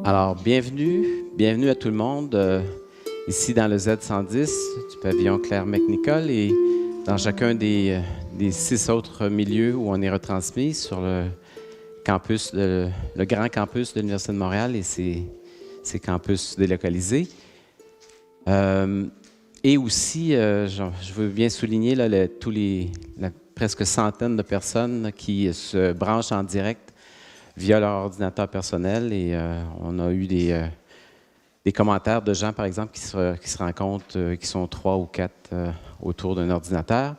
Alors, bienvenue à tout le monde, ici dans le Z110 du pavillon Claire-McNicol et dans chacun des 6 autres milieux où on est retransmis sur le campus, le grand campus de l'Université de Montréal et ses campus délocalisés. Et aussi, je veux bien souligner là, la presque centaine de personnes qui se branchent en direct via leur ordinateur personnel. Et on a eu des commentaires de gens, par exemple, qui se rencontrent, qui sont 3 ou 4 autour d'un ordinateur.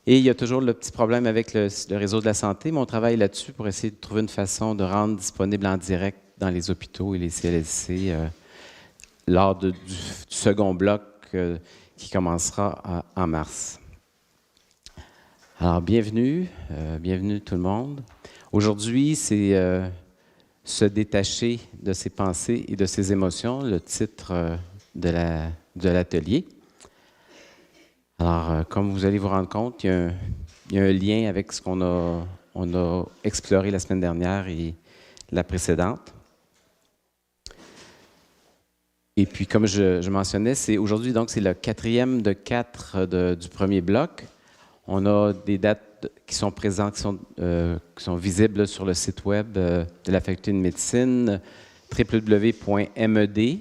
Et il y a toujours le petit problème avec le réseau de la santé, mais on travaille là-dessus pour essayer de trouver une façon de rendre disponible en direct dans les hôpitaux et les CLSC lors du second bloc qui commencera en mars. Alors, bienvenue tout le monde. Aujourd'hui, c'est se détacher de ses pensées et de ses émotions, le titre de l'atelier. Alors, comme vous allez vous rendre compte, il y a un lien avec ce qu'on a exploré la semaine dernière et la précédente. Et puis, comme je mentionnais, aujourd'hui, donc, c'est le 4e de 4 du premier bloc. On a des dates qui sont présentes, qui sont visibles sur le site web de la Faculté de médecine, www.med,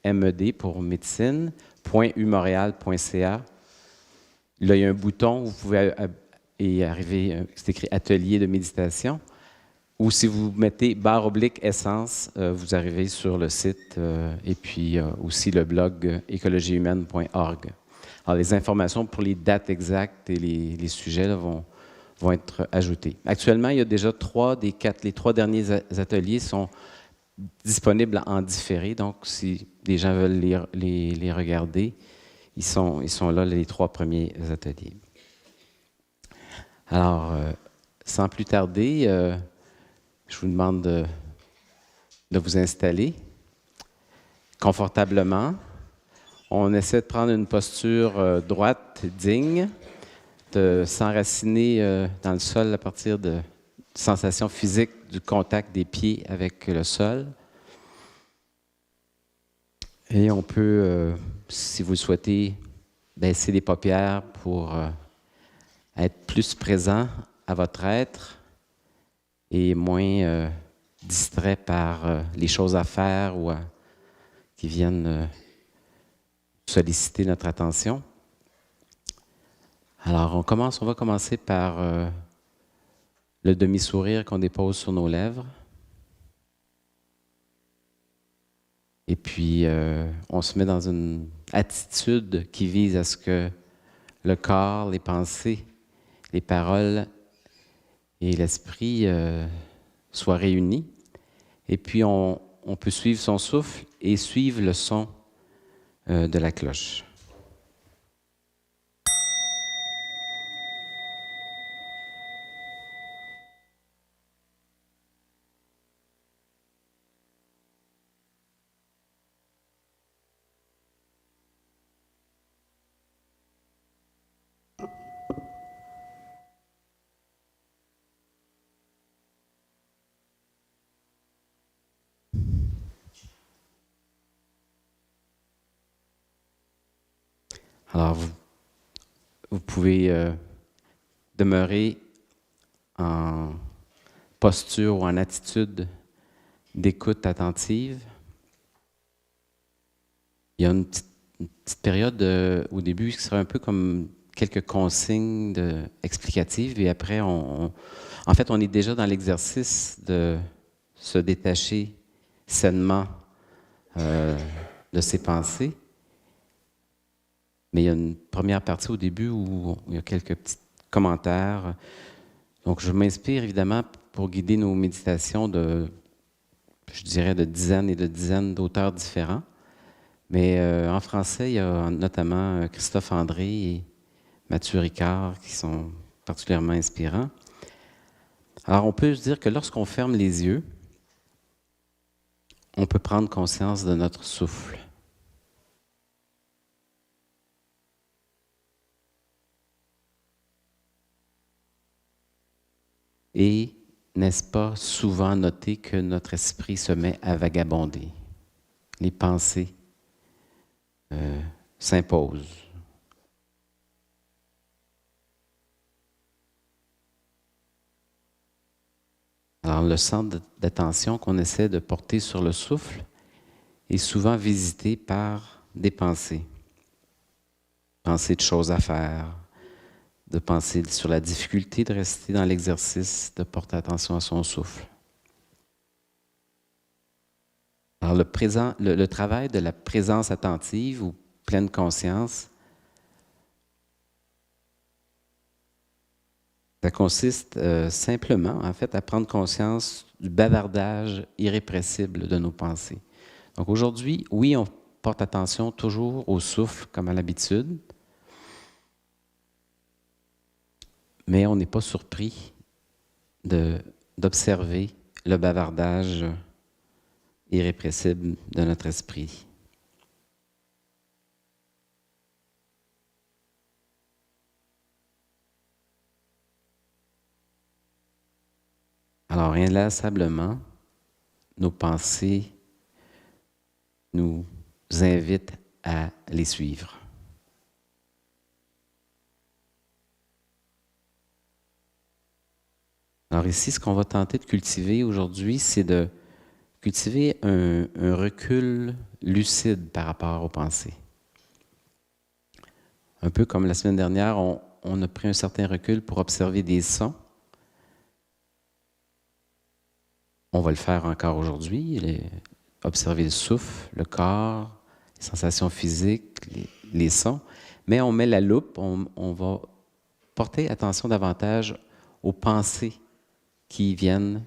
MED pour médecine.umontréal.ca. Là, il y a un bouton où vous pouvez y arriver, c'est écrit Atelier de méditation. Ou si vous mettez /essence, vous arrivez sur le site et puis aussi le blog écologiehumaine.org. Alors, les informations pour les dates exactes et les sujets là, vont être ajoutées. Actuellement, il y a déjà les 3 derniers ateliers sont disponibles en différé. Donc, si les gens veulent les regarder, ils sont là, les 3 premiers ateliers. Alors, sans plus tarder, je vous demande de vous installer confortablement. On essaie de prendre une posture droite, digne, de s'enraciner dans le sol à partir de sensations physiques du contact des pieds avec le sol. Et on peut, si vous le souhaitez, baisser les paupières pour être plus présent à votre être et moins distrait par les choses à faire ou qui viennent solliciter notre attention. Alors, on va commencer par le demi-sourire qu'on dépose sur nos lèvres. Et puis, on se met dans une attitude qui vise à ce que le corps, les pensées, les paroles et l'esprit soient réunis. Et puis, on peut suivre son souffle et suivre le son de la cloche. Alors, vous pouvez demeurer en posture ou en attitude d'écoute attentive. Il y a une petite période au début qui sera un peu comme quelques consignes explicatives et après, en fait, on est déjà dans l'exercice de se détacher sainement de ses pensées. Mais il y a une première partie au début où il y a quelques petits commentaires. Donc, je m'inspire évidemment pour guider nos méditations je dirais, de dizaines et de dizaines d'auteurs différents. Mais en français, il y a notamment Christophe André et Mathieu Ricard qui sont particulièrement inspirants. Alors, on peut se dire que lorsqu'on ferme les yeux, on peut prendre conscience de notre souffle. Et n'est-ce pas souvent noté que notre esprit se met à vagabonder? Les pensées s'imposent. Alors, le centre d'attention qu'on essaie de porter sur le souffle est souvent visité par des pensées. Pensées de choses à faire, de penser sur la difficulté de rester dans l'exercice, de porter attention à son souffle. Alors, le travail de la présence attentive ou pleine conscience, ça consiste simplement, en fait, à prendre conscience du bavardage irrépressible de nos pensées. Donc aujourd'hui, oui, on porte attention toujours au souffle comme à l'habitude, mais on n'est pas surpris d'observer le bavardage irrépressible de notre esprit. Alors, inlassablement, nos pensées nous invitent à les suivre. Alors ici, ce qu'on va tenter de cultiver aujourd'hui, c'est de cultiver un recul lucide par rapport aux pensées. Un peu comme la semaine dernière, on a pris un certain recul pour observer des sons. On va le faire encore aujourd'hui, observer le souffle, le corps, les sensations physiques, les sons. Mais on met la loupe, on va porter attention davantage aux pensées qui viennent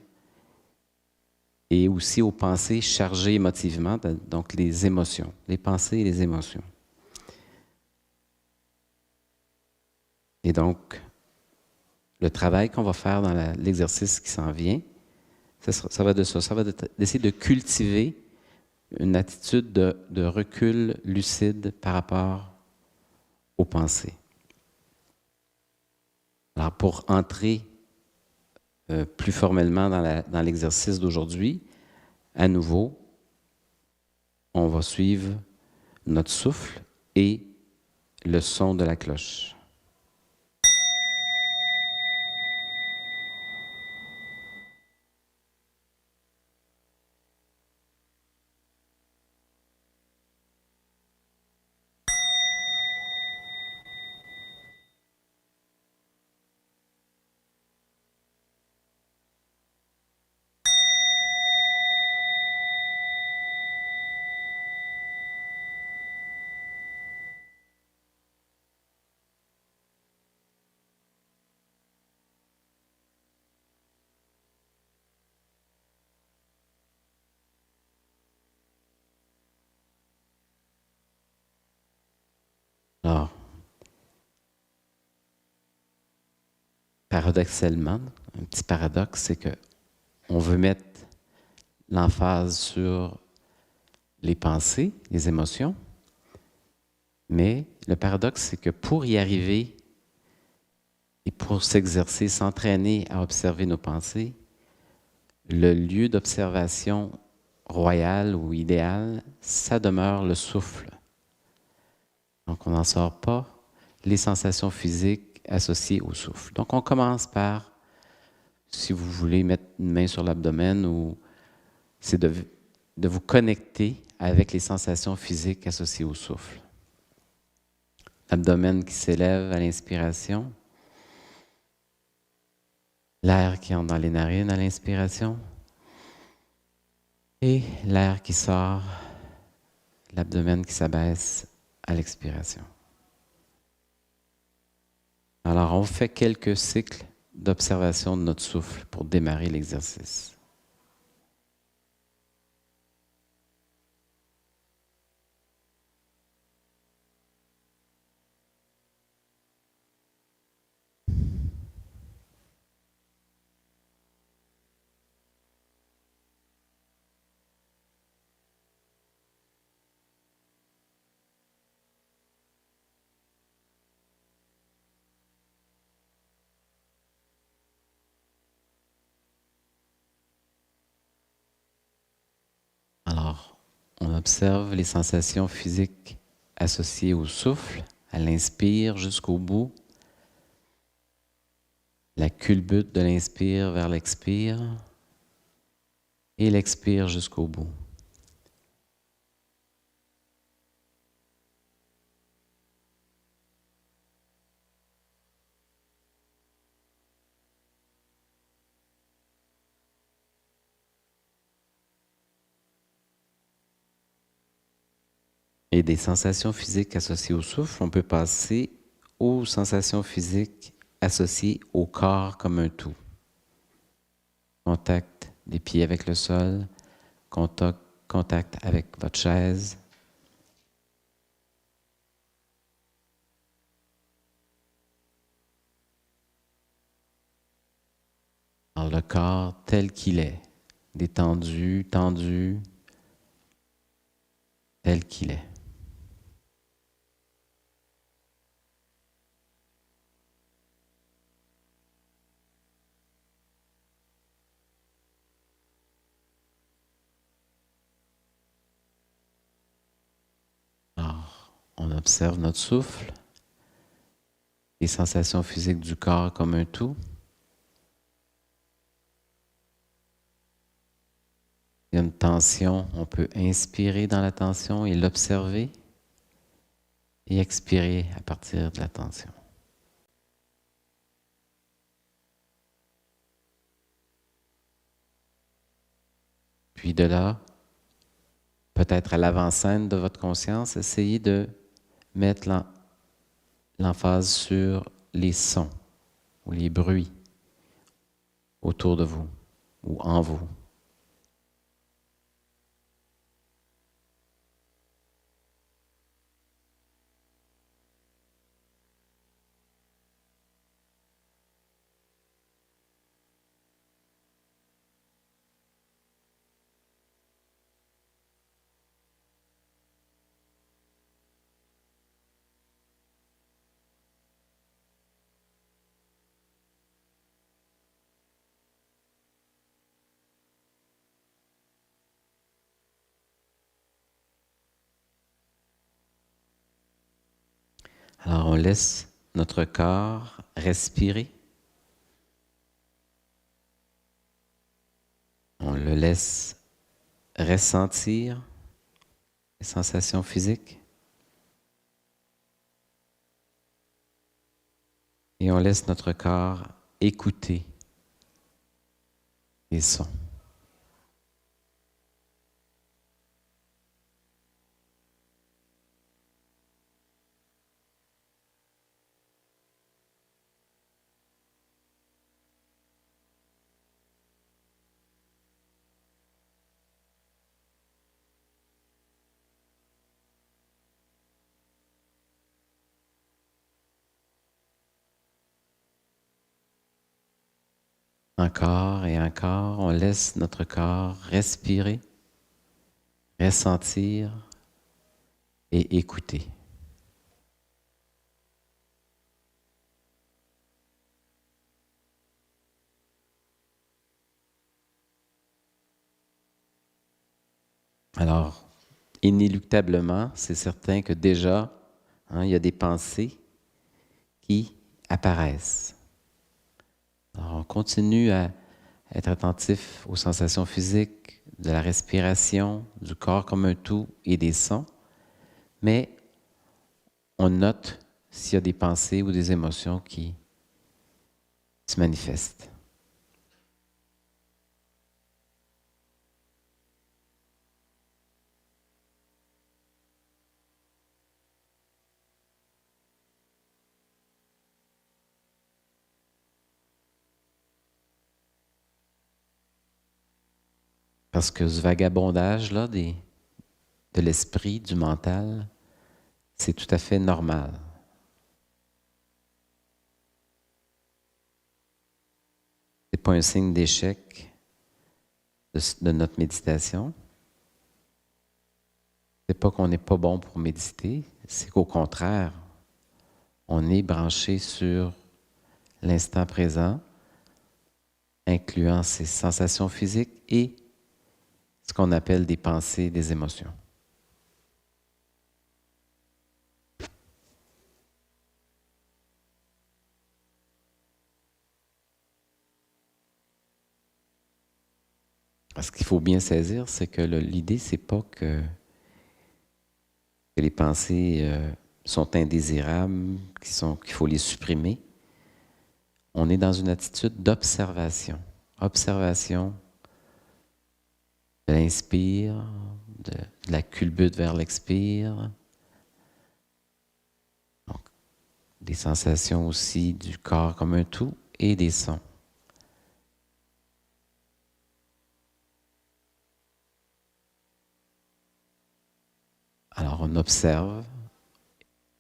et aussi aux pensées chargées émotivement, donc les émotions, les pensées et les émotions. Et donc, le travail qu'on va faire dans l'exercice qui s'en vient, ça va de ça. Ça va d'essayer de cultiver une attitude de recul lucide par rapport aux pensées. Alors, pour entrer plus formellement dans l'exercice d'aujourd'hui, à nouveau, on va suivre notre souffle et le son de la cloche. Alors, paradoxalement, un petit paradoxe, c'est que on veut mettre l'emphase sur les pensées, les émotions, mais le paradoxe, c'est que pour y arriver et pour s'exercer, s'entraîner à observer nos pensées, le lieu d'observation royal ou idéal, ça demeure le souffle. Donc, on n'en sort pas les sensations physiques associées au souffle. Donc, on commence par, si vous voulez mettre une main sur l'abdomen, ou c'est de vous connecter avec les sensations physiques associées au souffle. L'abdomen qui s'élève à l'inspiration, l'air qui entre dans les narines à l'inspiration, et l'air qui sort, l'abdomen qui s'abaisse à l'expiration. Alors, on fait quelques cycles d'observation de notre souffle pour démarrer l'exercice. On observe les sensations physiques associées au souffle, à l'inspire jusqu'au bout, la culbute de l'inspire vers l'expire et l'expire jusqu'au bout. Et des sensations physiques associées au souffle, on peut passer aux sensations physiques associées au corps comme un tout. Contact des pieds avec le sol, contact avec votre chaise. Alors, le corps tel qu'il est, détendu, tendu, tel qu'il est. Alors, on observe notre souffle, les sensations physiques du corps comme un tout. Il y a une tension, on peut inspirer dans la tension et l'observer et expirer à partir de la tension. Puis de là, peut-être à l'avant-scène de votre conscience, essayez de mettre l'emphase sur les sons ou les bruits autour de vous ou en vous. Alors on laisse notre corps respirer. On le laisse ressentir les sensations physiques. Et on laisse notre corps écouter les sons. Encore et encore, on laisse notre corps respirer, ressentir et écouter. Alors, inéluctablement, c'est certain que déjà, il y a des pensées qui apparaissent. Alors, on continue à être attentif aux sensations physiques, de la respiration, du corps comme un tout et des sons, mais on note s'il y a des pensées ou des émotions qui se manifestent. Parce que ce vagabondage-là de l'esprit, du mental, c'est tout à fait normal. Ce n'est pas un signe d'échec de notre méditation. Ce n'est pas qu'on n'est pas bon pour méditer, c'est qu'au contraire, on est branché sur l'instant présent, incluant ses sensations physiques et ce qu'on appelle des pensées, des émotions. Ce qu'il faut bien saisir, c'est que l'idée, c'est pas que les pensées sont indésirables, qu'il faut les supprimer. On est dans une attitude d'observation. Observation de l'inspire, de la culbute vers l'expire. Donc, des sensations aussi du corps comme un tout et des sons. Alors, on observe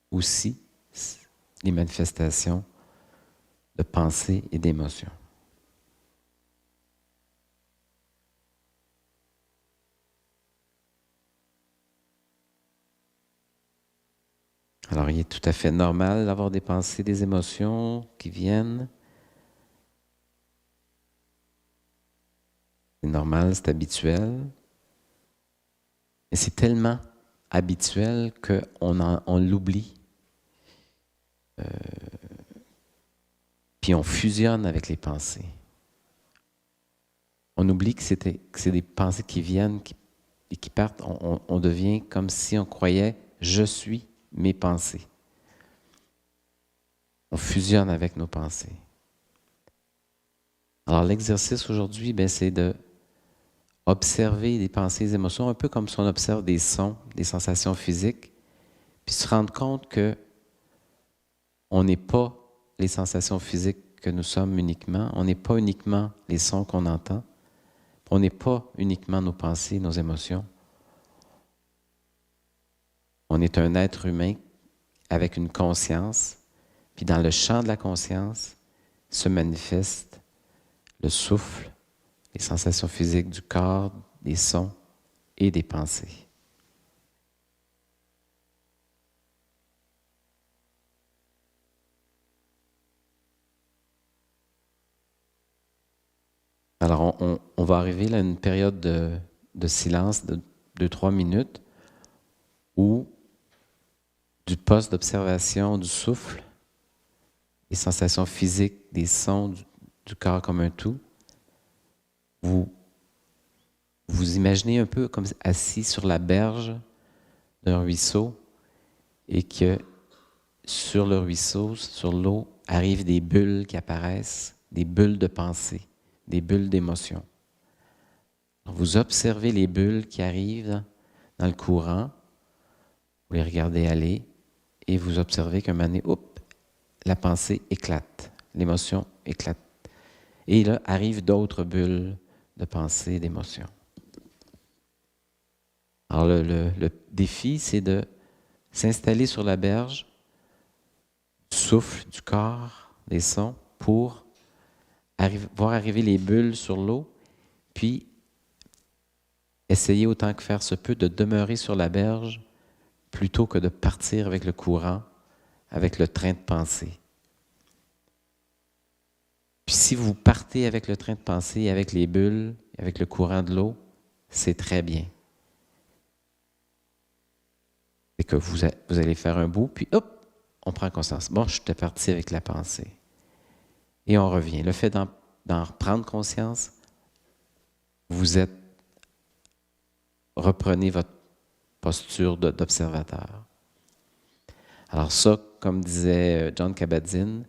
aussi les manifestations de pensée et d'émotion. Alors, il est tout à fait normal d'avoir des pensées, des émotions qui viennent. C'est normal, c'est habituel. Mais c'est tellement habituel qu'on l'oublie. Puis on fusionne avec les pensées. On oublie que c'est des pensées qui viennent et qui partent. On devient comme si on croyait « je suis mes pensées ». On fusionne avec nos pensées. Alors l'exercice aujourd'hui, c'est de observer des pensées, des émotions, un peu comme si on observe des sons, des sensations physiques, puis se rendre compte que on n'est pas les sensations physiques que nous sommes uniquement, on n'est pas uniquement les sons qu'on entend, on n'est pas uniquement nos pensées, nos émotions. On est un être humain avec une conscience, puis dans le champ de la conscience se manifeste le souffle, les sensations physiques du corps, des sons et des pensées. Alors, on va arriver là à une période de silence de 2-3 minutes où du poste d'observation du souffle, les sensations physiques, des sons du corps comme un tout, vous imaginez un peu comme assis sur la berge d'un ruisseau et que sur le ruisseau, sur l'eau, arrivent des bulles qui apparaissent, des bulles de pensée, des bulles d'émotion. Vous observez les bulles qui arrivent dans le courant, vous les regardez aller et vous observez qu'un moment donné, la pensée éclate, l'émotion éclate. Et là, arrivent d'autres bulles de pensée, d'émotion. Alors le défi, c'est de s'installer sur la berge, du souffle, du corps, des sons, pour voir arriver les bulles sur l'eau, puis essayer autant que faire se peut de demeurer sur la berge plutôt que de partir avec le courant, avec le train de pensée. Puis si vous partez avec le train de pensée, avec les bulles, avec le courant de l'eau, c'est très bien. C'est que vous allez faire un bout, puis hop, on prend conscience. Bon, je suis parti avec la pensée. Et on revient. Le fait d'en reprendre conscience, reprenez votre posture d'observateur. Alors ça, comme disait John Kabat-Zinn,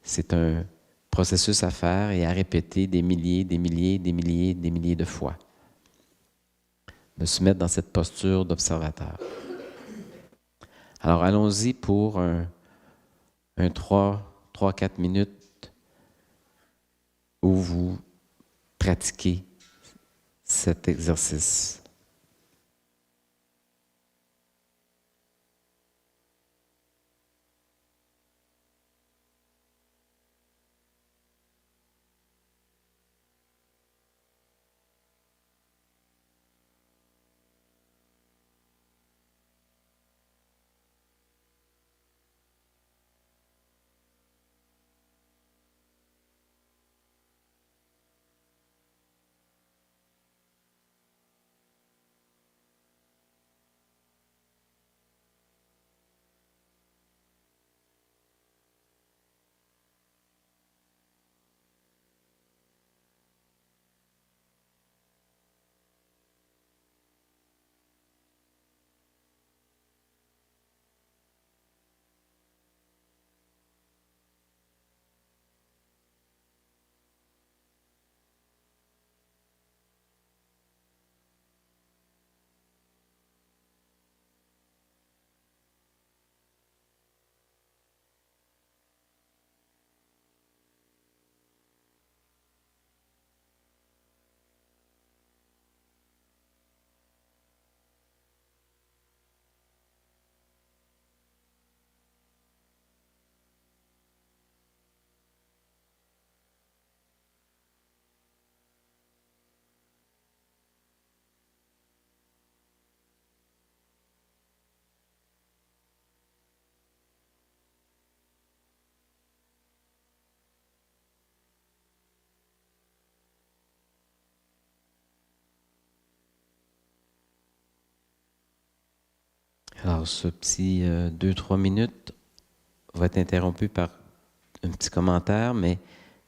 c'est un processus à faire et à répéter des milliers de fois. De se mettre dans cette posture d'observateur. Alors allons-y pour un 3-4 minutes où vous pratiquez cet exercice. Alors, ce petit 2-3 minutes va être interrompu par un petit commentaire, mais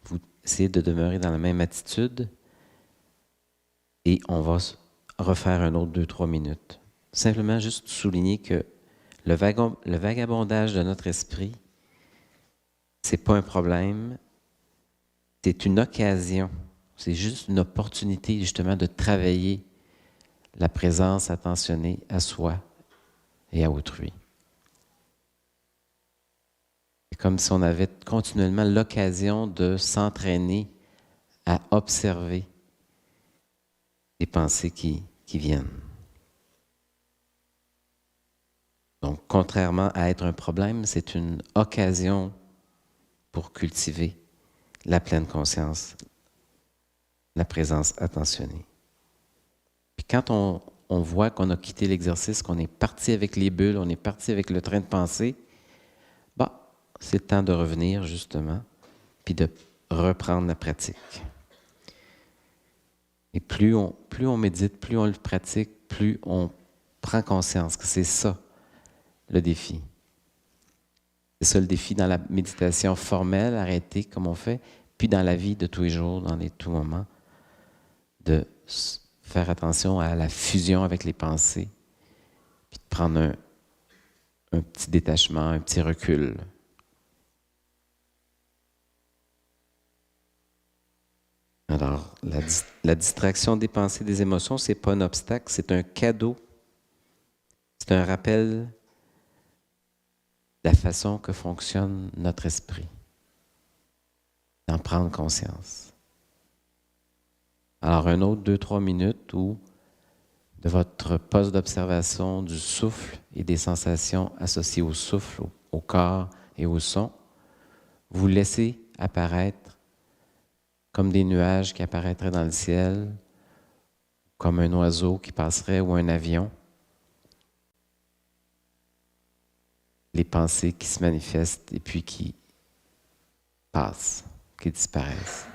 vous essayez de demeurer dans la même attitude et on va refaire un autre 2-3 minutes. Simplement juste souligner que le vagabondage de notre esprit, c'est pas un problème, c'est une occasion, c'est juste une opportunité justement de travailler la présence attentionnée à soi et à autrui. C'est comme si on avait continuellement l'occasion de s'entraîner à observer les pensées qui viennent. Donc, contrairement à être un problème, c'est une occasion pour cultiver la pleine conscience, la présence attentionnée. Puis quand on voit qu'on a quitté l'exercice, qu'on est parti avec les bulles, on est parti avec le train de pensée, c'est le temps de revenir justement, puis de reprendre la pratique. Et plus on médite, plus on le pratique, plus on prend conscience que c'est ça le défi. C'est ça le défi dans la méditation formelle, arrêtée comme on fait, puis dans la vie de tous les jours, dans les tout moments, de faire attention à la fusion avec les pensées, puis de prendre un petit détachement, un petit recul. Alors, la distraction des pensées, des émotions, ce n'est pas un obstacle, c'est un cadeau. C'est un rappel de la façon que fonctionne notre esprit, d'en prendre conscience. Alors, un autre 2-3 minutes où, de votre poste d'observation du souffle et des sensations associées au souffle, au corps et au son, vous laissez apparaître comme des nuages qui apparaîtraient dans le ciel, comme un oiseau qui passerait ou un avion. Les pensées qui se manifestent et puis qui passent, qui disparaissent.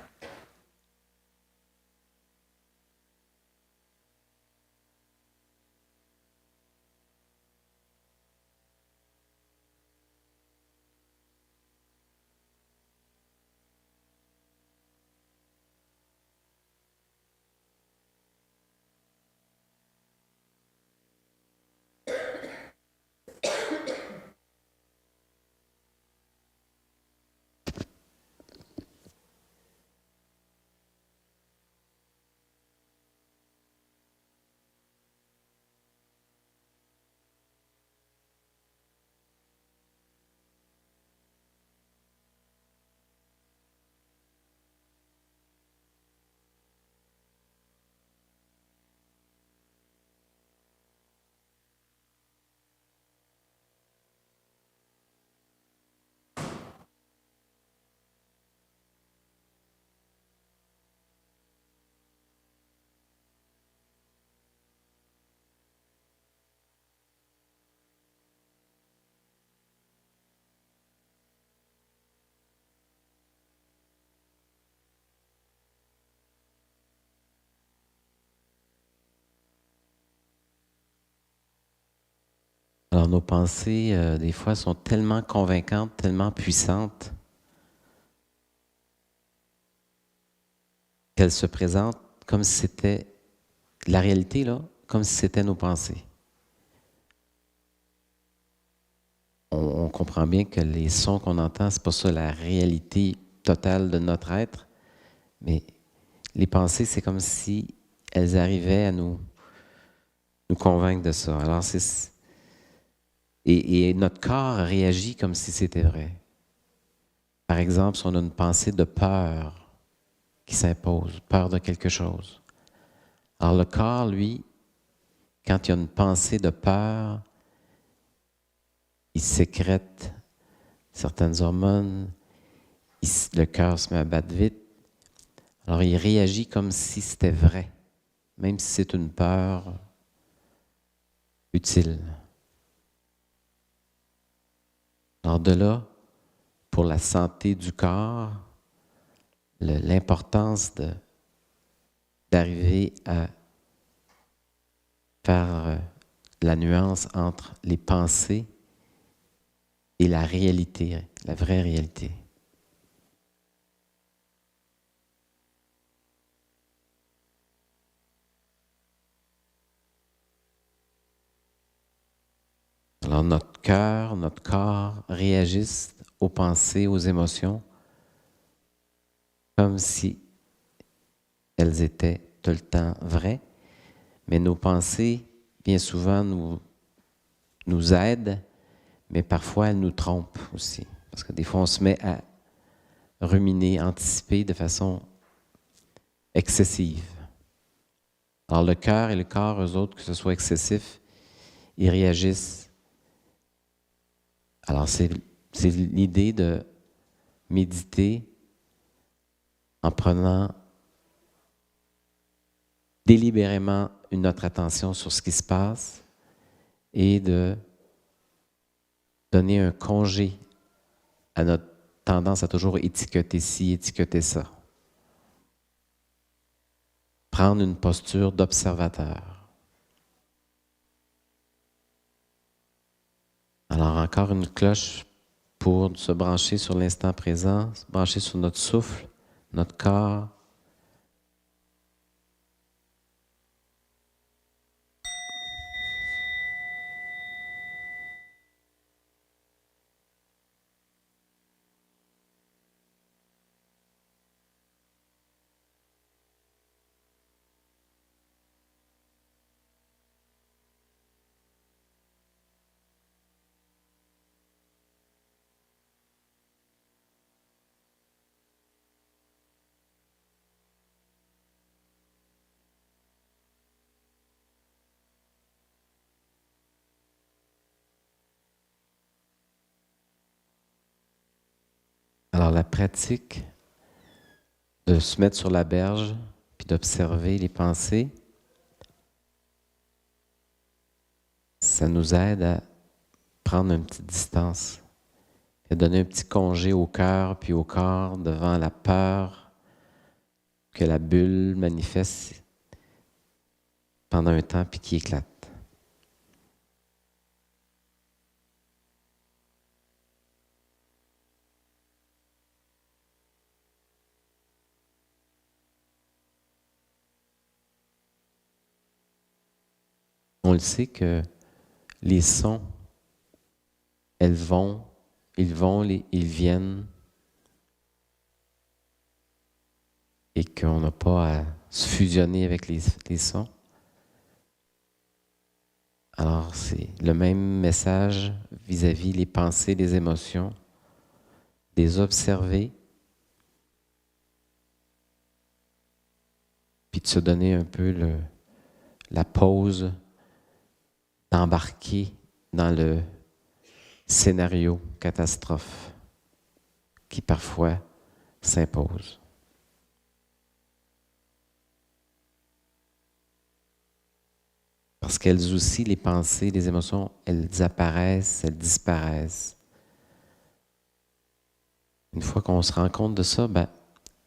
Alors nos pensées, des fois, sont tellement convaincantes, tellement puissantes, qu'elles se présentent comme si c'était la réalité, là, comme si c'était nos pensées. On comprend bien que les sons qu'on entend, c'est pas ça la réalité totale de notre être, mais les pensées, c'est comme si elles arrivaient à nous convaincre de ça. Alors et notre corps réagit comme si c'était vrai. Par exemple, si on a une pensée de peur qui s'impose, peur de quelque chose. Alors le corps, lui, quand il y a une pensée de peur, il sécrète certaines hormones, le cœur se met à battre vite. Alors il réagit comme si c'était vrai, même si c'est une peur utile. Alors de là, pour la santé du corps, l'importance d'arriver à faire la nuance entre les pensées et la réalité, la vraie réalité. Alors notre cœur, notre corps réagissent aux pensées, aux émotions, comme si elles étaient tout le temps vraies, mais nos pensées, bien souvent, nous aident, mais parfois elles nous trompent aussi. Parce que des fois, on se met à ruminer, anticiper de façon excessive. Alors le cœur et le corps, eux autres, que ce soit excessif, ils réagissent. Alors c'est l'idée de méditer en prenant délibérément notre attention sur ce qui se passe et de donner un congé à notre tendance à toujours étiqueter ci, étiqueter ça. Prendre une posture d'observateur. Alors encore une cloche pour se brancher sur l'instant présent, se brancher sur notre souffle, notre corps. Alors la pratique de se mettre sur la berge puis d'observer les pensées, ça nous aide à prendre une petite distance et donner un petit congé au cœur puis au corps devant la peur que la bulle manifeste pendant un temps puis qui éclate. On le sait que les sons, ils vont, ils viennent et qu'on n'a pas à se fusionner avec les sons. Alors c'est le même message vis-à-vis les pensées, les émotions, les observer, puis de se donner un peu la pause d'embarquer dans le scénario catastrophe qui parfois s'impose. Parce qu'elles aussi, les pensées, les émotions, elles apparaissent, elles disparaissent. Une fois qu'on se rend compte de ça,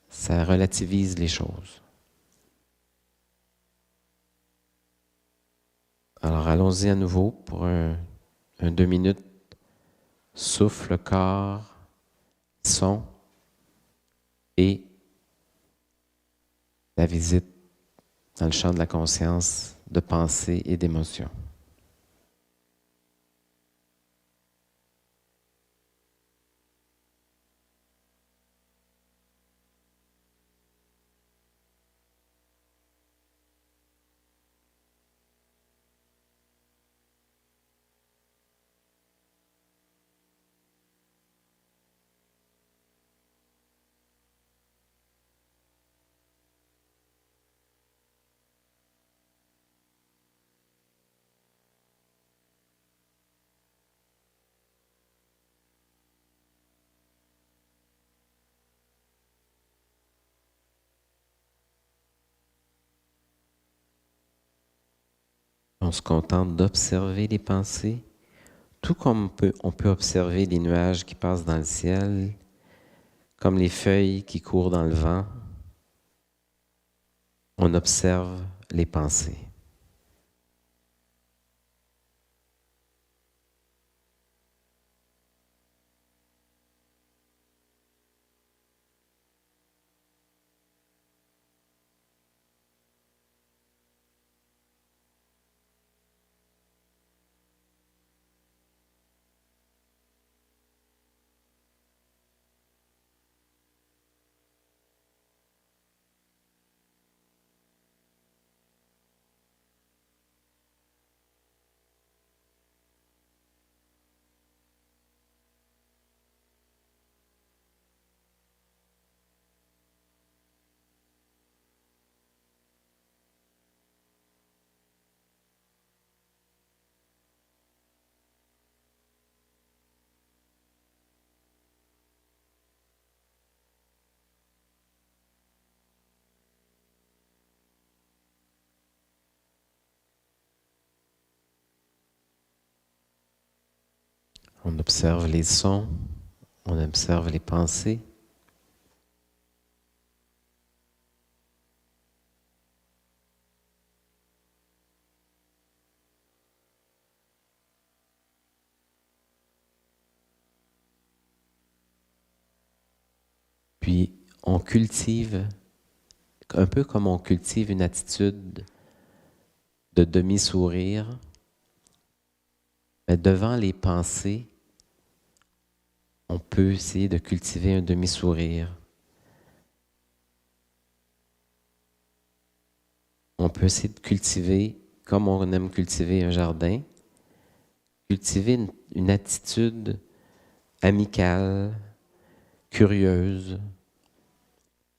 ça relativise les choses. Alors allons-y à nouveau pour un 2 minutes. Souffle, corps, son et la visite dans le champ de la conscience de pensée et d'émotion. On se contente d'observer les pensées, tout comme on peut observer les nuages qui passent dans le ciel, comme les feuilles qui courent dans le vent. On observe les pensées. On observe les sons, on observe les pensées. Puis on cultive, un peu comme on cultive une attitude de demi-sourire, mais devant les pensées, on peut essayer de cultiver un demi-sourire. On peut essayer de cultiver, comme on aime cultiver un jardin, cultiver une attitude amicale, curieuse,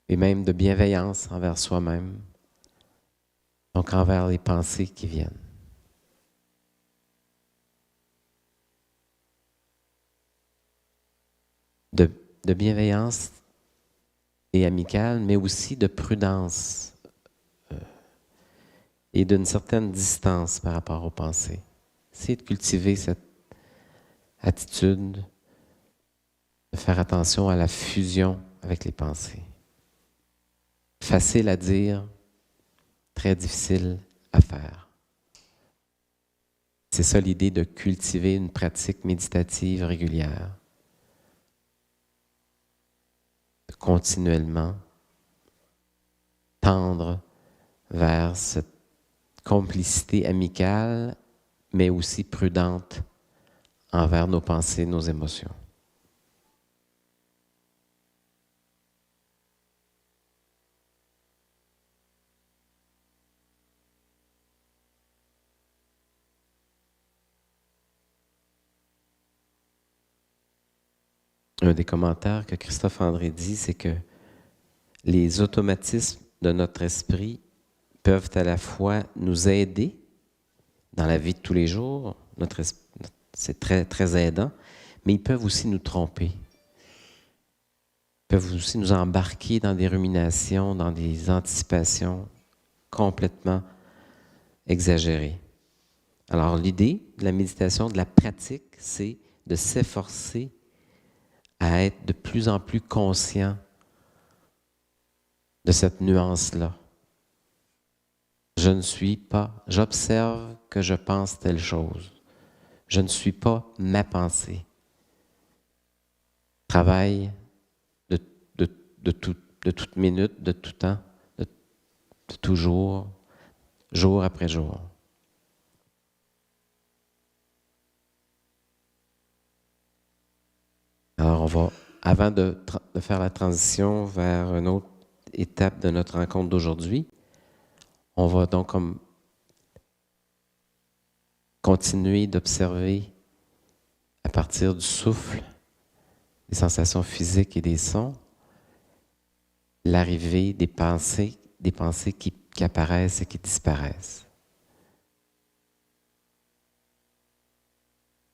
et même de bienveillance envers soi-même, donc envers les pensées qui viennent. De bienveillance et amicale, mais aussi de prudence et d'une certaine distance par rapport aux pensées. Essayez de cultiver cette attitude, de faire attention à la fusion avec les pensées. Facile à dire, très difficile à faire. C'est ça l'idée de cultiver une pratique méditative régulière. De continuellement tendre vers cette complicité amicale, mais aussi prudente envers nos pensées, nos émotions. Un des commentaires que Christophe André dit, c'est que les automatismes de notre esprit peuvent à la fois nous aider dans la vie de tous les jours, c'est très, très aidant, mais ils peuvent aussi nous tromper. Ils peuvent aussi nous embarquer dans des ruminations, dans des anticipations complètement exagérées. Alors l'idée de la méditation, de la pratique, c'est de s'efforcer à être de plus en plus conscient de cette nuance-là. Je ne suis pas, j'observe que je pense telle chose. Je ne suis pas ma pensée. Travail de toute minute, de tout temps, de toujours, jour après jour. Alors on va, avant de faire la transition vers une autre étape de notre rencontre d'aujourd'hui, on va donc comme continuer d'observer à partir du souffle, des sensations physiques et des sons, l'arrivée des pensées qui apparaissent et qui disparaissent.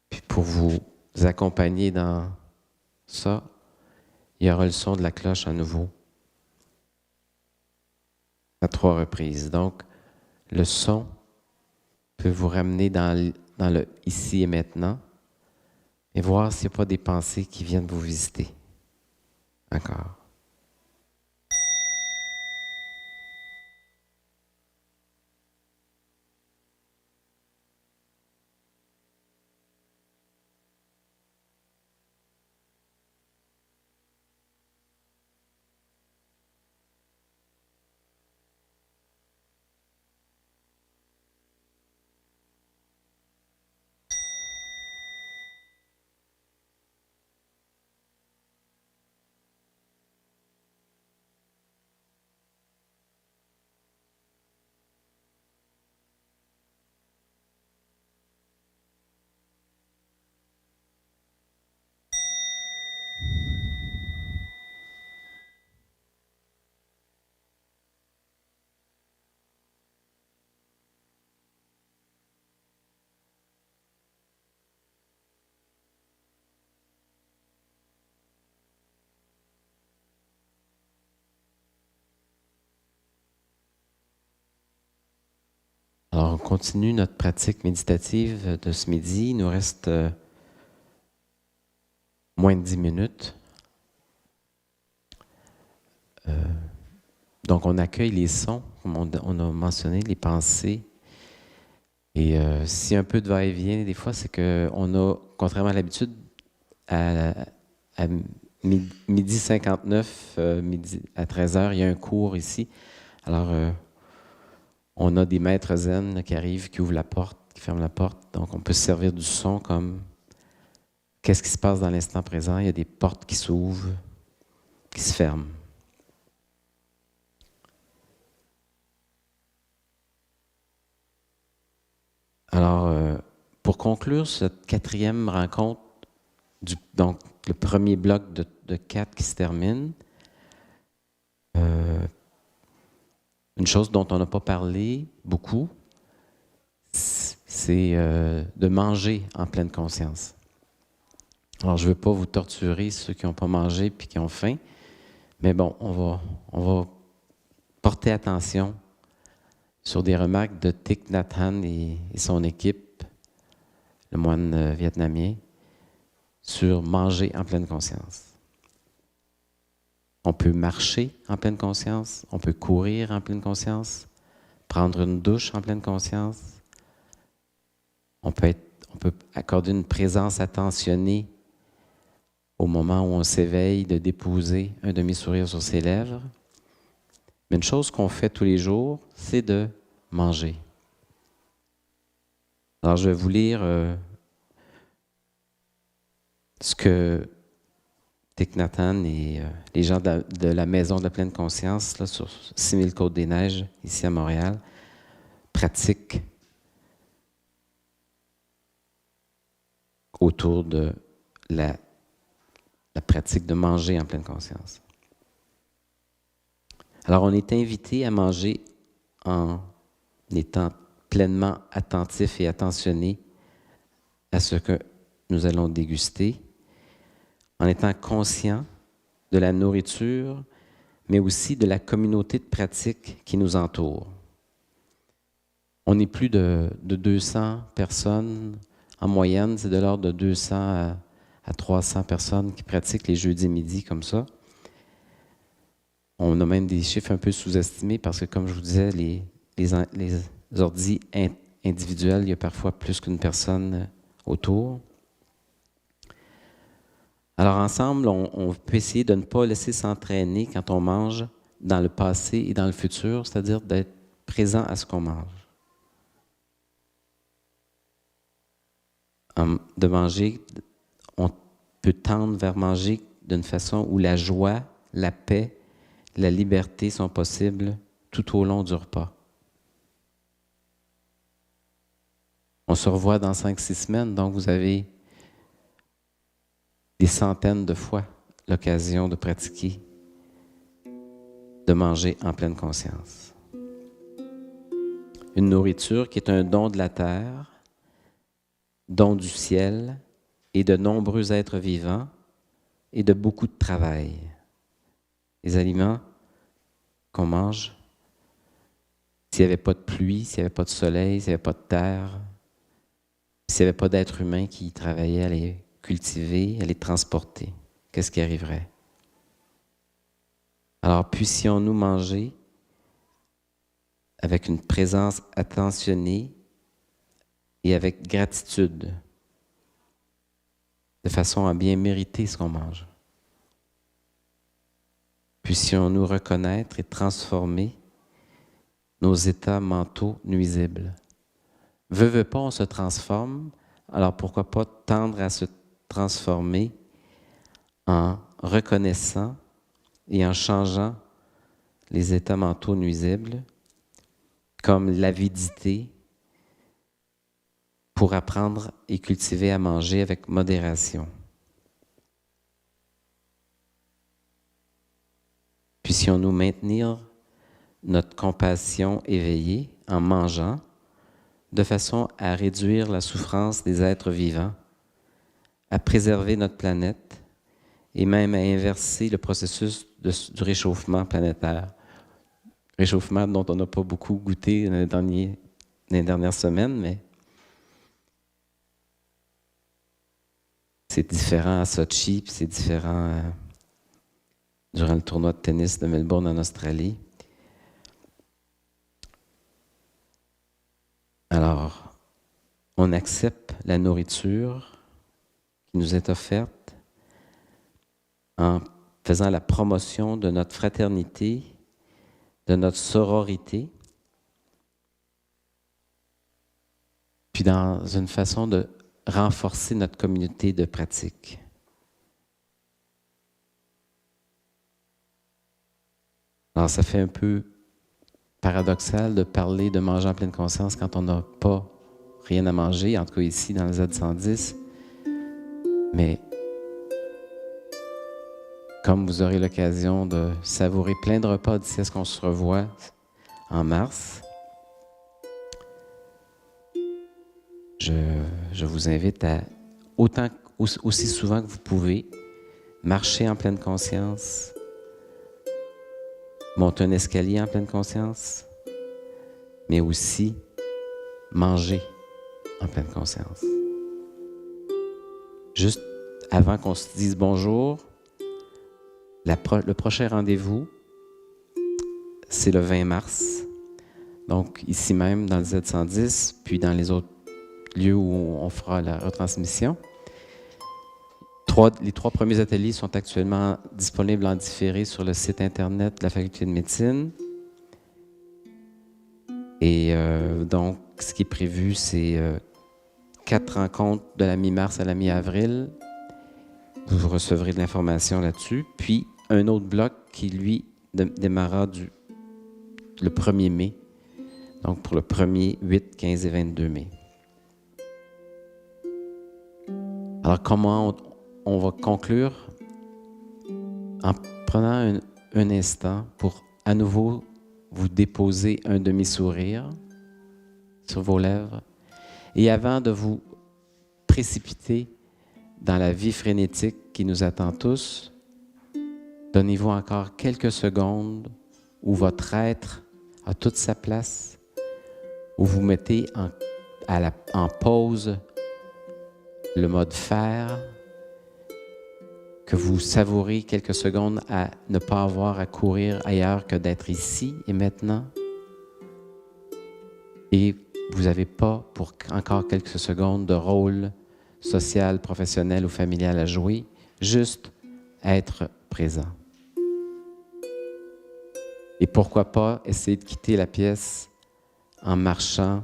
Puis pour vous accompagner dans ça, il y aura le son de la cloche à nouveau, à 3 reprises. Donc, le son peut vous ramener dans le ici et maintenant et voir s'il n'y a pas des pensées qui viennent vous visiter. Encore. Alors, on continue notre pratique méditative de ce midi. Il nous reste moins de 10 minutes. Donc, on accueille les sons, comme on a mentionné, les pensées. Et si un peu de va-et-vient, des fois, c'est qu'on a, contrairement à l'habitude, à midi 59, midi, à 13 heures, il y a un cours ici. Alors, on a des maîtres zen là, qui arrivent, qui ouvrent la porte, qui ferment la porte. Donc, on peut se servir du son comme qu'est-ce qui se passe dans l'instant présent. Il y a des portes qui s'ouvrent, qui se ferment. Alors, pour conclure cette 4e rencontre, donc le premier bloc de 4 qui se termine, une chose dont on n'a pas parlé beaucoup, c'est de manger en pleine conscience. Alors, je ne veux pas vous torturer, ceux qui n'ont pas mangé et qui ont faim, mais bon, on va porter attention sur des remarques de Thich Nhat Hanh et son équipe, le moine vietnamien, sur manger en pleine conscience. On peut marcher en pleine conscience, on peut courir en pleine conscience, prendre une douche en pleine conscience, on peut accorder une présence attentionnée au moment où on s'éveille, de déposer un demi-sourire sur ses lèvres. Mais une chose qu'on fait tous les jours, c'est de manger. Alors, je vais vous lire ce que Thich Nhat Hanh et les gens de la Maison de la Pleine Conscience, là, sur 6000 Côtes-des-Neiges, ici à Montréal, pratiquent autour de la pratique de manger en pleine conscience. Alors, on est invité à manger en étant pleinement attentif et attentionné à ce que nous allons déguster, en étant conscient de la nourriture, mais aussi de la communauté de pratique qui nous entoure. On est plus de 200 personnes. En moyenne, c'est de l'ordre de 200 à 300 personnes qui pratiquent les jeudis midi comme ça. On a même des chiffres un peu sous-estimés parce que, comme je vous disais, les ordis individuels, il y a parfois plus qu'une personne autour. Alors ensemble, on peut essayer de ne pas laisser s'entraîner quand on mange dans le passé et dans le futur, c'est-à-dire d'être présent à ce qu'on mange. De manger, on peut tendre vers manger d'une façon où la joie, la paix, la liberté sont possibles tout au long du repas. On se revoit dans 5-6 semaines, donc vous avez des centaines de fois l'occasion de pratiquer, de manger en pleine conscience. Une nourriture qui est un don de la terre, don du ciel et de nombreux êtres vivants et de beaucoup de travail. Les aliments qu'on mange, s'il n'y avait pas de pluie, s'il n'y avait pas de soleil, s'il n'y avait pas de terre, s'il n'y avait pas d'être humain qui travaillait à les cultiver, à les transporter, qu'est-ce qui arriverait? Alors, puissions-nous manger avec une présence attentionnée et avec gratitude, de façon à bien mériter ce qu'on mange. Puissions-nous reconnaître et transformer nos états mentaux nuisibles. Veut pas, on se transforme, alors pourquoi pas tendre à se transformer en reconnaissant et en changeant les états mentaux nuisibles, comme l'avidité, pour apprendre et cultiver à manger avec modération. Puissions-nous maintenir notre compassion éveillée en mangeant, de façon à réduire la souffrance des êtres vivants, à préserver notre planète et même à inverser le processus du réchauffement planétaire. Réchauffement dont on n'a pas beaucoup goûté dans les dernières semaines, mais C'est différent à Sochi, puis c'est différent durant le tournoi de tennis de Melbourne en Australie. Alors, on accepte la nourriture qui nous est offerte en faisant la promotion de notre fraternité, de notre sororité, puis dans une façon de renforcer notre communauté de pratique. Alors, ça fait un peu paradoxal de parler de manger en pleine conscience quand on n'a pas rien à manger, en tout cas ici dans le Z110. Mais comme vous aurez l'occasion de savourer plein de repas d'ici à ce qu'on se revoit en mars, je vous invite à, aussi souvent que vous pouvez, marcher en pleine conscience, monter un escalier en pleine conscience, mais aussi manger en pleine conscience. Juste avant qu'on se dise bonjour, le prochain rendez-vous, c'est le 20 mars. Donc, ici même, dans le Z110, puis dans les autres lieux où on fera la retransmission. Les 3 premiers ateliers sont actuellement disponibles en différé sur le site Internet de la Faculté de médecine. Et donc, ce qui est prévu, c'est 4 rencontres de la mi-mars à la mi-avril. Vous recevrez de l'information là-dessus. Puis, un autre bloc qui, lui, démarrera le 1er mai. Donc, pour le 1er, 8, 15 et 22 mai. Alors, comment on va conclure? En prenant un instant pour à nouveau vous déposer un demi-sourire sur vos lèvres et avant de vous précipiter dans la vie frénétique qui nous attend tous, donnez-vous encore quelques secondes où votre être a toute sa place, où vous mettez en pause le mode faire, que vous savourez quelques secondes à ne pas avoir à courir ailleurs que d'être ici et maintenant. Et vous n'avez pas pour encore quelques secondes de rôle social, professionnel ou familial à jouer, juste être présent. Et pourquoi pas essayer de quitter la pièce en marchant,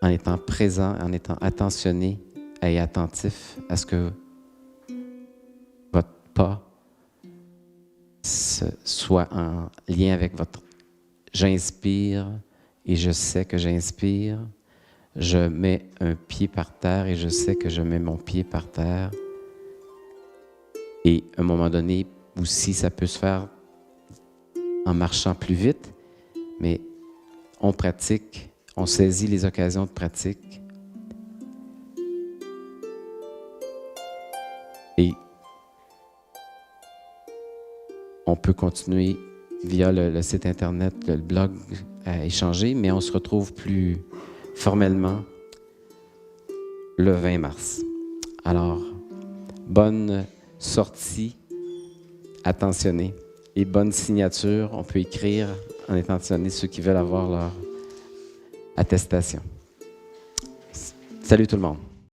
en étant présent, en étant attentionné et attentif à ce que votre pas soit en lien avec votre « j'inspire » et « je sais que j'inspire ». Je mets un pied par terre et je sais que je mets mon pied par terre. Et à un moment donné, aussi, ça peut se faire en marchant plus vite, mais on pratique, on saisit les occasions de pratique. Et on peut continuer via le site Internet, le blog, à échanger, mais on se retrouve plus formellement le 20 mars. Alors, bonne sortie attentionnée et bonne signature. On peut écrire en attentionné ceux qui veulent avoir leur attestation. Salut tout le monde.